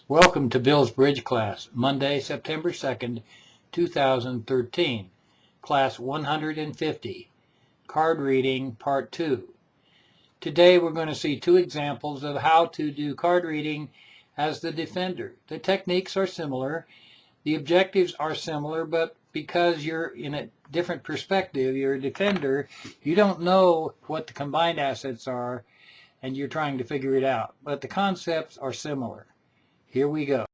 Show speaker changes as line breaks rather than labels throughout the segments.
Welcome to Bill's Bridge class, Monday, September 2nd, 2013, class 150, card reading, part 2. Today we're going to see two examples of how to do card reading as the defender. The techniques are similar, the objectives are similar, but because you're in a different perspective, you're a defender, you don't know what the combined assets are, and you're trying to figure it out. But the concepts are similar. Here we go.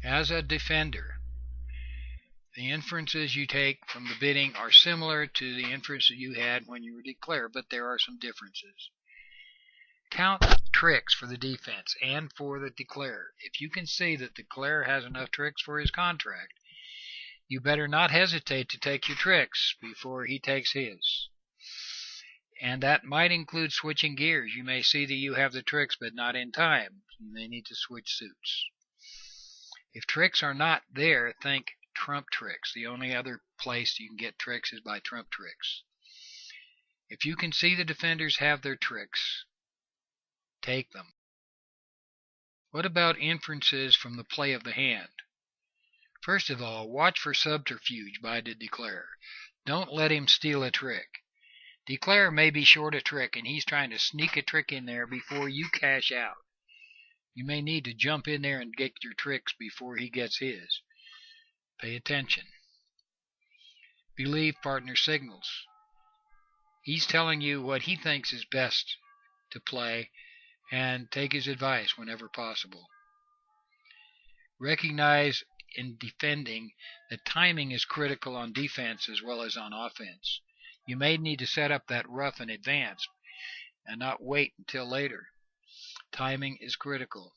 As a defender, the inferences you take from the bidding are similar to the inferences you had when you were declared, but there are some differences. Count tricks for the defense and for the declarer. If you can see that the declarer has enough tricks for his contract, you better not hesitate to take your tricks before he takes his. And that might include switching gears. You may see that you have the tricks but not in time. You may need to switch suits. If tricks are not there, think trump tricks. The only other place you can get tricks is by trump tricks. If you can see the defenders have their tricks, take them. What about inferences from the play of the hand? First of all, watch for subterfuge by the declarer. Don't let him steal a trick. Declarer may be short a trick and he's trying to sneak a trick in there before you cash out. You may need to jump in there and get your tricks before he gets his. Pay attention. Believe partner signals. He's telling you what he thinks is best to play, and take his advice whenever possible. Recognize in defending that timing is critical on defense as well as on offense. You may need to set up that rough in advance and not wait until later. Timing is critical.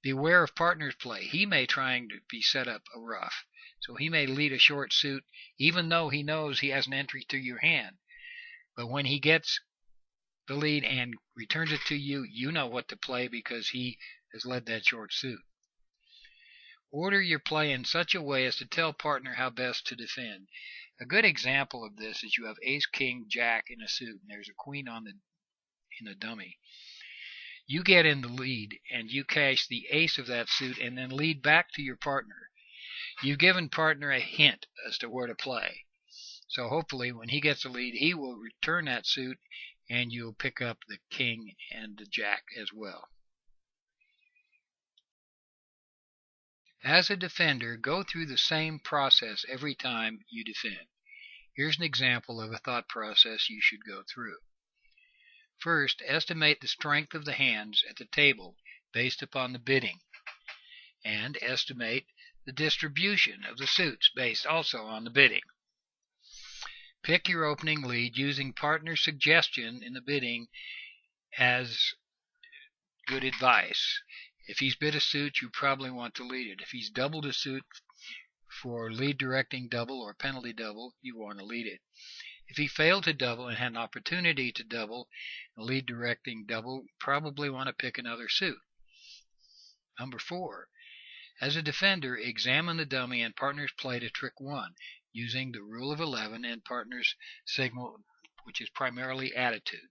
Beware of partner's play. He may try to be set up a rough, so he may lead a short suit even though he knows he has an entry to your hand. But when he gets the lead and returns it to you, you know what to play because he has led that short suit. Order your play in such a way as to tell partner how best to defend. A good example of this is you have ace, king, jack in a suit, and there's a queen in the dummy. You get in the lead, and you cash the ace of that suit and then lead back to your partner. You've given partner a hint as to where to play. So hopefully when he gets the lead, he will return that suit, and you'll pick up the king and the jack as well. As a defender, go through the same process every time you defend. Here's an example of a thought process you should go through. First, estimate the strength of the hands at the table based upon the bidding, and estimate the distribution of the suits based also on the bidding. Pick your opening lead using partner's suggestion in the bidding as good advice. If he's bid a suit, you probably want to lead it. If he's doubled a suit for lead directing double or penalty double, you want to lead it. If he failed to double and had an opportunity to double, lead directing double, you probably want to pick another suit. Number 4. As a defender, examine the dummy and partner's play to trick 1 using the rule of 11 and partner's signal, which is primarily attitude.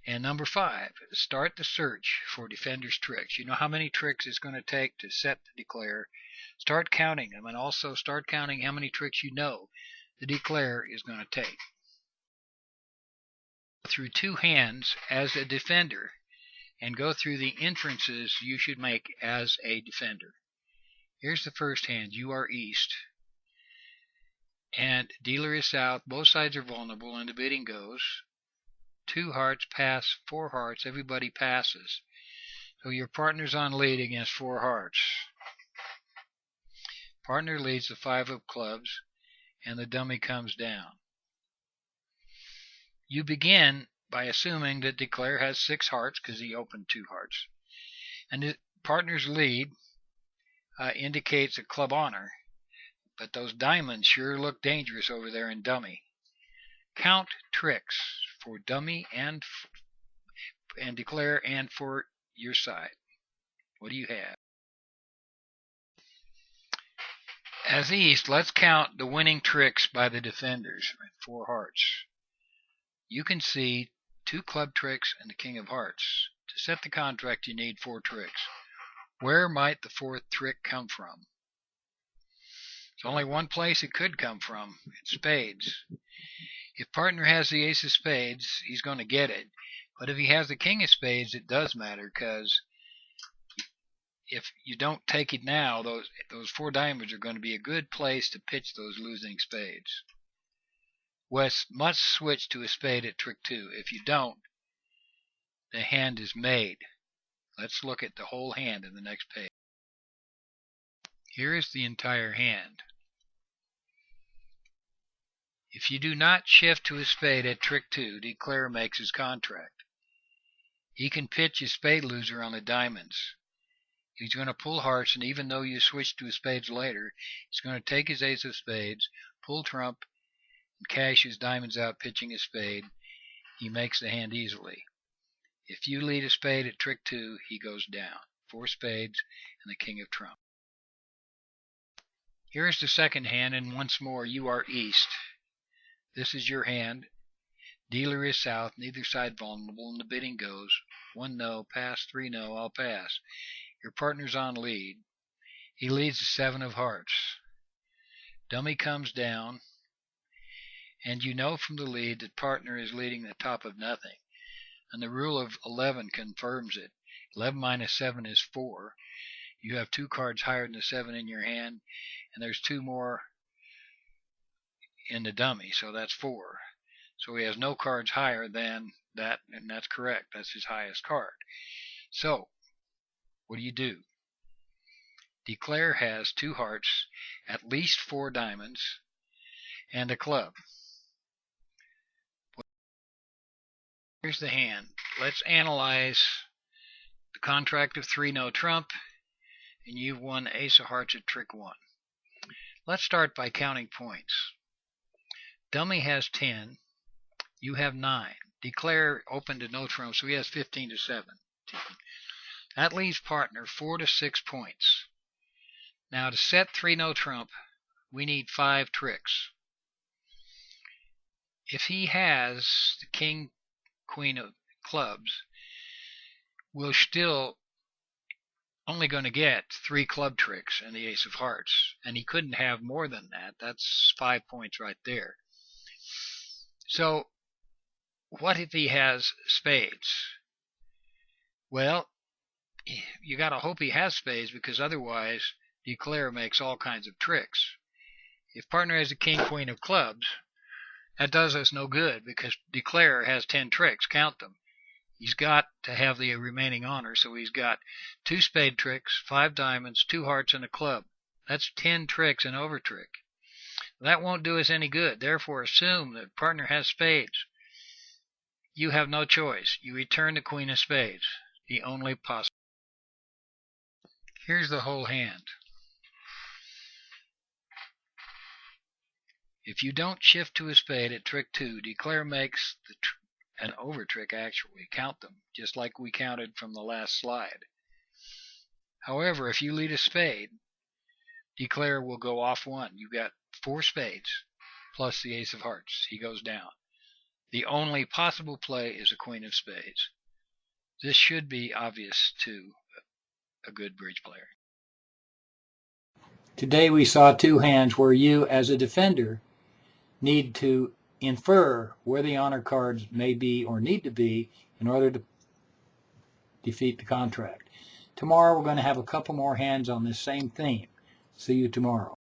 And number 5, start the search for defender's tricks. You know how many tricks it's going to take to set the declarer. Start counting them, and also start counting how many tricks you know the declarer is going to take. Through 2 hands as a defender, and go through the inferences you should make as a defender. Here's the first hand. You are east, and dealer is south. Both sides are vulnerable, and the bidding goes 2 hearts pass, 4 hearts, everybody passes. So your partner's on lead against 4 hearts. Partner leads the 5 of clubs, and the dummy comes down. You begin by assuming that declarer has 6 hearts because he opened 2 hearts. And the partner's lead indicates a club honor, but those diamonds sure look dangerous over there in dummy. Count tricks for dummy and declarer and for your side. What do you have? As east, let's count the winning tricks by the defenders. 4 hearts. You can see 2 club tricks and the king of hearts To set the contract, you need 4 tricks. Where might the 4th trick come from? There's only one place it could come from. It's spades. If partner has the ace of spades, he's going to get it. But if he has the king of spades, it does matter, because if you don't take it now, those 4 diamonds are going to be a good place to pitch those losing spades. West must switch to a spade at trick 2. If you don't, the hand is made. Let's look at the whole hand in the next page. Here is the entire hand. If you do not shift to a spade at trick 2, Declare makes his contract. He can pitch his spade loser on the diamonds. He's going to pull hearts, and even though you switch to spades later, he's going to take his ace of spades, pull trump, and cash his diamonds out pitching a spade. He makes the hand easily. If you lead a spade at trick 2, he goes down. 4 spades and the king of trump. Here is the second hand, and once more you are east. This is your hand. Dealer is south, neither side vulnerable, and the bidding goes 1 no, pass, 3 no, I'll pass. Your partner's on lead. He leads the 7 of hearts. Dummy comes down, and you know from the lead that partner is leading the top of nothing. And the rule of 11 confirms it. 11 minus 7 is 4. You have 2 cards higher than the 7 in your hand, and there's 2 more in the dummy, so that's 4. So he has no cards higher than that, and that's correct. That's his highest card. So, what do? Declare has 2 hearts, at least 4 diamonds, and a club. Here's the hand. Let's analyze the contract of 3 no trump, and you've won ace of hearts at trick 1. Let's start by counting points. Dummy has 10. You have 9. Declare open to no trump, so he has 15 to 17. That leaves partner 4 to 6 points. Now to set 3 no trump, we need 5 tricks. If he has the king, queen of clubs, we're still only going to get 3 club tricks and the ace of hearts. And he couldn't have more than that. That's 5 points right there. So, what if he has spades? Well, you got to hope he has spades, because otherwise Declare makes all kinds of tricks. If partner has a king, queen of clubs, that does us no good, because Declare has 10 tricks. Count them. He's got to have the remaining honor, so he's got 2 spade tricks, 5 diamonds, 2 hearts, and a club. That's 10 tricks and over trick. That won't do us any good. Therefore, assume that partner has spades. You have no choice. You return the queen of spades, the only possible. Here's the whole hand. If you don't shift to a spade at trick 2, Declare makes an over trick actually. Count them, just like we counted from the last slide. However, if you lead a spade, Declare will go off 1. You got 4 spades plus the ace of hearts. He goes down. The only possible play is a queen of spades. This should be obvious to a good bridge player.
Today we saw 2 hands where you, as a defender, need to infer where the honor cards may be or need to be in order to defeat the contract. Tomorrow we're going to have a couple more hands on this same theme. See you tomorrow.